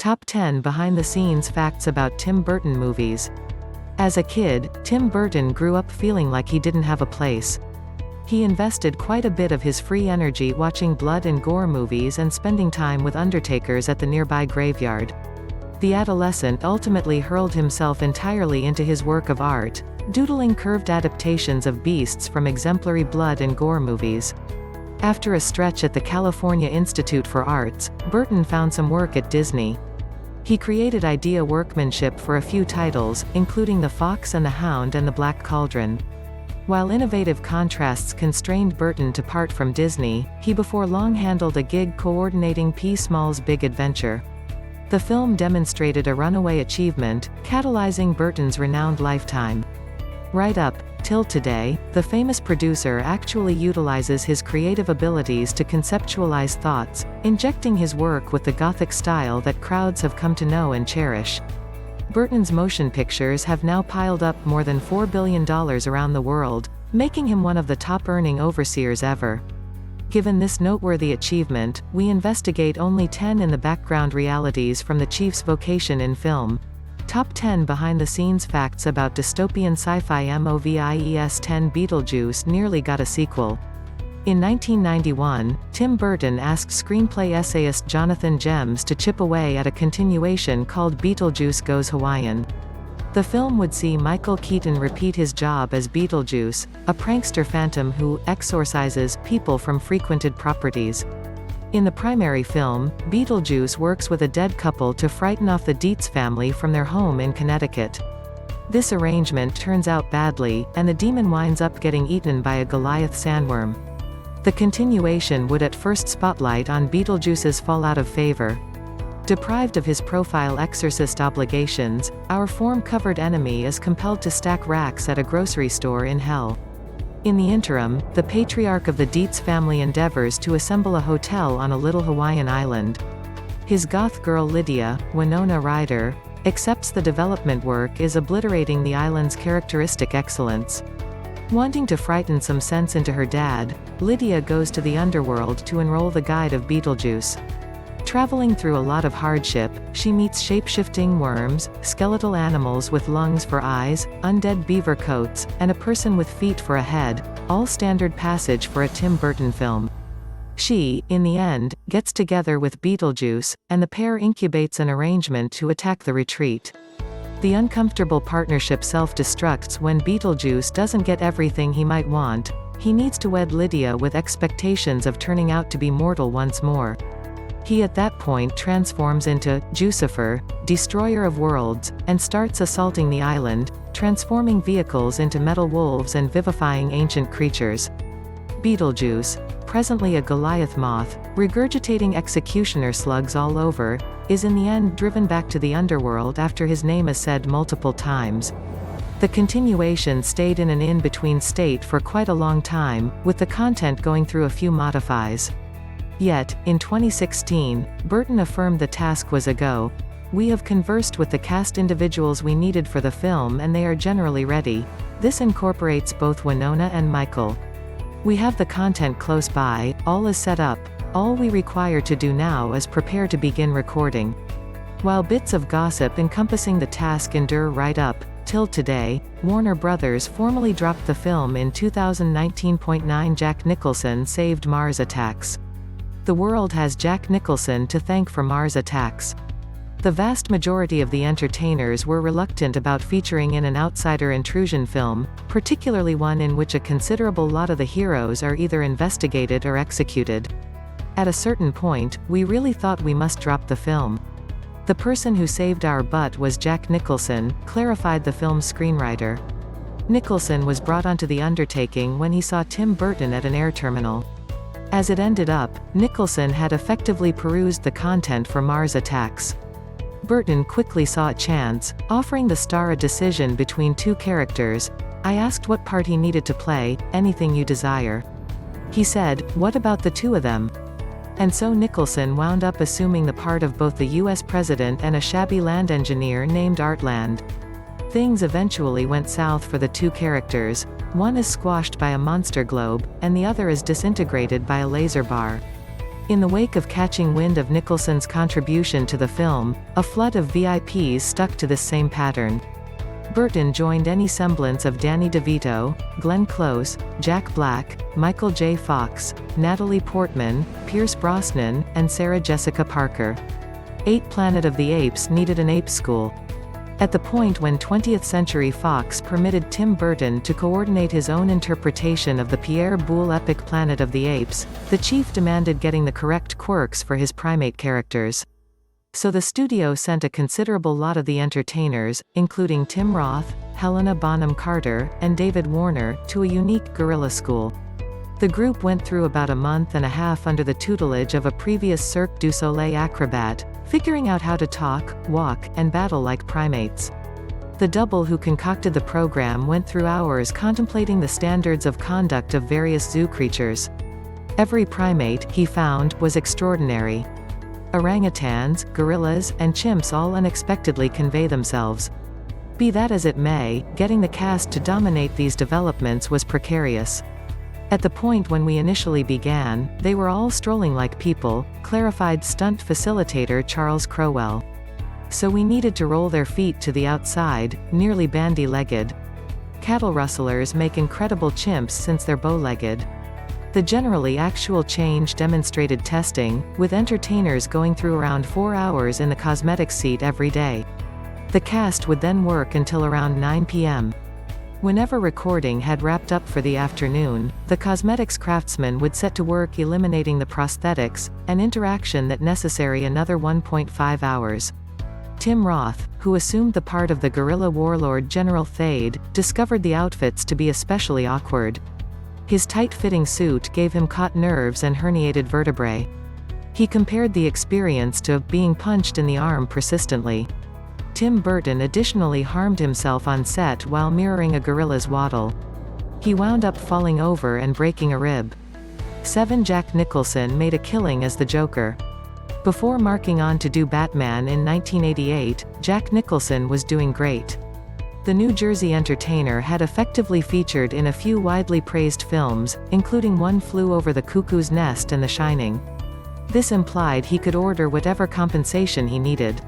Top 10 Behind-the-scenes facts about Tim Burton movies. As a kid, Tim Burton grew up feeling like he didn't have a place. He invested quite a bit of his free energy watching blood and gore movies and spending time with undertakers at the nearby graveyard. The adolescent ultimately hurled himself entirely into his work of art, doodling curved adaptations of beasts from exemplary blood and gore movies. After a stretch at the California Institute for Arts, Burton found some work at Disney. He created idea workmanship for a few titles, including The Fox and the Hound and The Black Cauldron. While innovative contrasts constrained Burton to part from Disney, he before long handled a gig coordinating P. Small's Big Adventure. The film demonstrated a runaway achievement, catalyzing Burton's renowned lifetime. Right up till today, the famous producer actually utilizes his creative abilities to conceptualize thoughts, injecting his work with the Gothic style that crowds have come to know and cherish. Burton's motion pictures have now piled up more than $4 billion around the world, making him one of the top-earning overseers ever. Given this noteworthy achievement, we investigate only 10 in the background realities from the chief's vocation in film. Top 10 Behind-the-scenes facts about dystopian sci-fi movies. 10 Beetlejuice nearly got a sequel. In 1991, Tim Burton asked screenplay essayist Jonathan Gems to chip away at a continuation called Beetlejuice Goes Hawaiian. The film would see Michael Keaton repeat his job as Beetlejuice, a prankster phantom who exorcises people from frequented properties. In the primary film, Beetlejuice works with a dead couple to frighten off the Dietz family from their home in Connecticut. This arrangement turns out badly, and the demon winds up getting eaten by a Goliath sandworm. The continuation would at first spotlight on Beetlejuice's fall out of favor. Deprived of his profile exorcist obligations, our form-covered enemy is compelled to stack racks at a grocery store in hell. In the interim, the patriarch of the Dietz family endeavors to assemble a hotel on a little Hawaiian island. His goth girl Lydia, Winona Ryder, accepts the development work is obliterating the island's characteristic excellence. Wanting to frighten some sense into her dad, Lydia goes to the underworld to enroll the guide of Beetlejuice. Traveling through a lot of hardship, she meets shape-shifting worms, skeletal animals with lungs for eyes, undead beaver coats, and a person with feet for a head, all standard passage for a Tim Burton film. She, in the end, gets together with Beetlejuice, and the pair incubates an arrangement to attack the retreat. The uncomfortable partnership self-destructs when Beetlejuice doesn't get everything he might want. He needs to wed Lydia with expectations of turning out to be mortal once more. He at that point transforms into Jucifer, destroyer of worlds, and starts assaulting the island, transforming vehicles into metal wolves and vivifying ancient creatures. Beetlejuice, presently a Goliath moth, regurgitating executioner slugs all over, is in the end driven back to the underworld after his name is said multiple times. The continuation stayed in an in-between state for quite a long time, with the content going through a few modifies. Yet, in 2016, Burton affirmed the task was a go. We have conversed with the cast individuals we needed for the film and they are generally ready. This incorporates both Winona and Michael. We have the content close by, all is set up. All we require to do now is prepare to begin recording. While bits of gossip encompassing the task endure right up till today, Warner Brothers formally dropped the film in 2019. Jack Nicholson saved Mars Attacks. The world has Jack Nicholson to thank for Mars Attacks. The vast majority of the entertainers were reluctant about featuring in an outsider intrusion film, particularly one in which a considerable lot of the heroes are either investigated or executed. At a certain point, we really thought we must drop the film. The person who saved our butt was Jack Nicholson, clarified the film's screenwriter. Nicholson was brought onto the undertaking when he saw Tim Burton at an air terminal. As it ended up, Nicholson had effectively perused the content for Mars Attacks. Burton quickly saw a chance, offering the star a decision between two characters. I asked what part he needed to play, anything you desire. He said, what about the two of them? And so Nicholson wound up assuming the part of both the US president and a shabby land engineer named Artland. Things eventually went south for the two characters. One is squashed by a monster globe, and the other is disintegrated by a laser bar. In the wake of catching wind of Nicholson's contribution to the film, a flood of VIPs stuck to this same pattern. Burton joined any semblance of Danny DeVito, Glenn Close, Jack Black, Michael J. Fox, Natalie Portman, Pierce Brosnan, and Sarah Jessica Parker. 8 Planet of the Apes needed an ape school. At the point when 20th Century Fox permitted Tim Burton to coordinate his own interpretation of the Pierre Boulle epic Planet of the Apes, the chief demanded getting the correct quirks for his primate characters. So the studio sent a considerable lot of the entertainers, including Tim Roth, Helena Bonham Carter, and David Warner, to a unique gorilla school. The group went through about a month and a half under the tutelage of a previous Cirque du Soleil acrobat, figuring out how to talk, walk, and battle like primates. The double who concocted the program went through hours contemplating the standards of conduct of various zoo creatures. Every primate, he found, was extraordinary. Orangutans, gorillas, and chimps all unexpectedly convey themselves. Be that as it may, getting the cast to dominate these developments was precarious. At the point when we initially began, they were all strolling like people, clarified stunt facilitator Charles Crowell. So we needed to roll their feet to the outside, nearly bandy-legged. Cattle rustlers make incredible chimps since they're bow-legged. The generally actual change demonstrated testing, with entertainers going through around 4 hours in the cosmetics seat every day. The cast would then work until around 9 p.m. Whenever recording had wrapped up for the afternoon, the cosmetics craftsman would set to work eliminating the prosthetics, an interaction that necessary another 1.5 hours. Tim Roth, who assumed the part of the guerrilla warlord General Thade, discovered the outfits to be especially awkward. His tight-fitting suit gave him caught nerves and herniated vertebrae. He compared the experience to being punched in the arm persistently. Tim Burton additionally harmed himself on set while mirroring a gorilla's waddle. He wound up falling over and breaking a rib. 7 Jack Nicholson made a killing as the Joker. Before marking on to do Batman in 1988, Jack Nicholson was doing great. The New Jersey entertainer had effectively featured in a few widely praised films, including One Flew Over the Cuckoo's Nest and The Shining. This implied he could order whatever compensation he needed.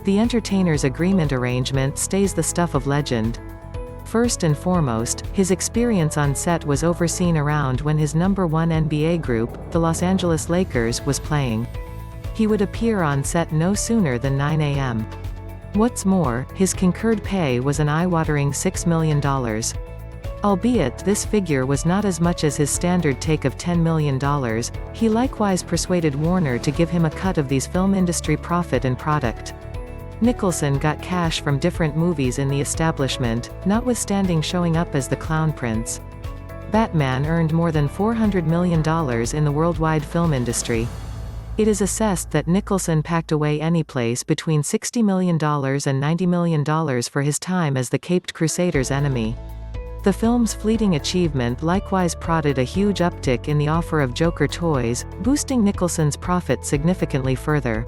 The entertainer's agreement arrangement stays the stuff of legend. First and foremost, his experience on set was overseen around when his number 1 NBA group, the Los Angeles Lakers, was playing. He would appear on set no sooner than 9 a.m. What's more, his concurred pay was an eye-watering $6 million. Albeit this figure was not as much as his standard take of $10 million, he likewise persuaded Warner to give him a cut of these film industry profit and product. Nicholson got cash from different movies in the establishment, notwithstanding showing up as the Clown Prince. Batman earned more than $400 million in the worldwide film industry. It is assessed that Nicholson packed away anyplace between $60 million and $90 million for his time as the Caped Crusader's enemy. The film's fleeting achievement likewise prodded a huge uptick in the offer of Joker toys, boosting Nicholson's profit significantly further.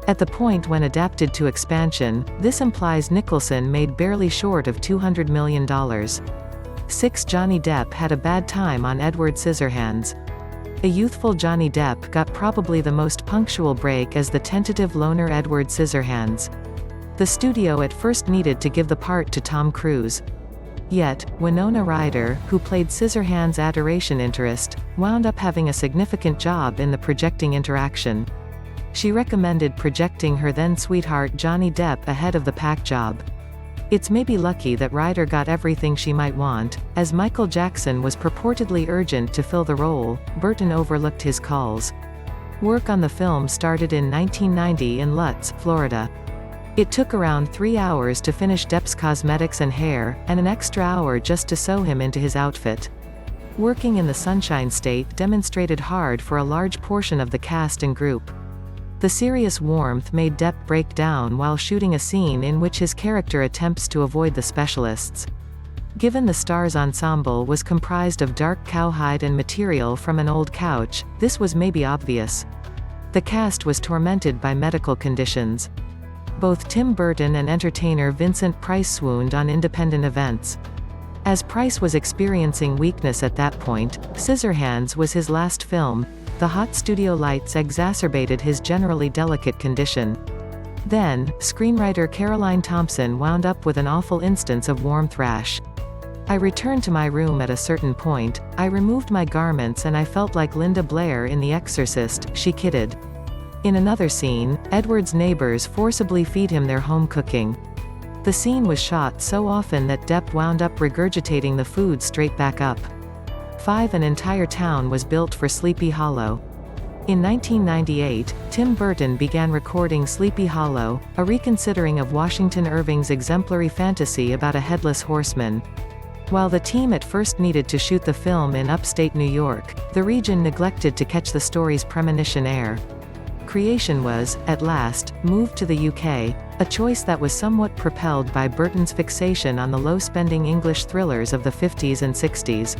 At the point when adapted to expansion, this implies Nicholson made barely short of $200 million. 6 Johnny Depp had a bad time on Edward Scissorhands. A youthful Johnny Depp got probably the most punctual break as the tentative loner Edward Scissorhands. The studio at first needed to give the part to Tom Cruise. Yet, Winona Ryder, who played Scissorhands' adoration interest, wound up having a significant job in the projecting interaction. She recommended projecting her then-sweetheart Johnny Depp ahead of the pack job. It's maybe lucky that Ryder got everything she might want, as Michael Jackson was purportedly urgent to fill the role. Burton overlooked his calls. Work on the film started in 1990 in Lutz, Florida. It took around 3 hours to finish Depp's cosmetics and hair, and an extra hour just to sew him into his outfit. Working in the Sunshine State demonstrated hard for a large portion of the cast and group. The serious warmth made Depp break down while shooting a scene in which his character attempts to avoid the specialists. Given the star's ensemble was comprised of dark cowhide and material from an old couch, this was maybe obvious. The cast was tormented by medical conditions. Both Tim Burton and entertainer Vincent Price swooned on independent events. As Price was experiencing weakness at that point, Scissorhands was his last film. The hot studio lights exacerbated his generally delicate condition. Then, screenwriter Caroline Thompson wound up with an awful instance of warm thrash. I returned to my room at a certain point, I removed my garments and I felt like Linda Blair in The Exorcist, she kidded. In another scene, Edward's neighbors forcibly feed him their home cooking. The scene was shot so often that Depp wound up regurgitating the food straight back up. 5. An entire town was built for Sleepy Hollow. In 1998, Tim Burton began recording Sleepy Hollow, a reconsidering of Washington Irving's exemplary fantasy about a headless horseman. While the team at first needed to shoot the film in upstate New York, the region neglected to catch the story's premonition air. Creation was, at last, moved to the UK, a choice that was somewhat propelled by Burton's fixation on the low-spending English thrillers of the 50s and 60s.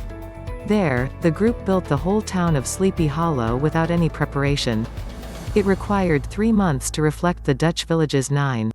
There, the group built the whole town of Sleepy Hollow without any preparation. It required 3 months to reflect the Dutch village's 9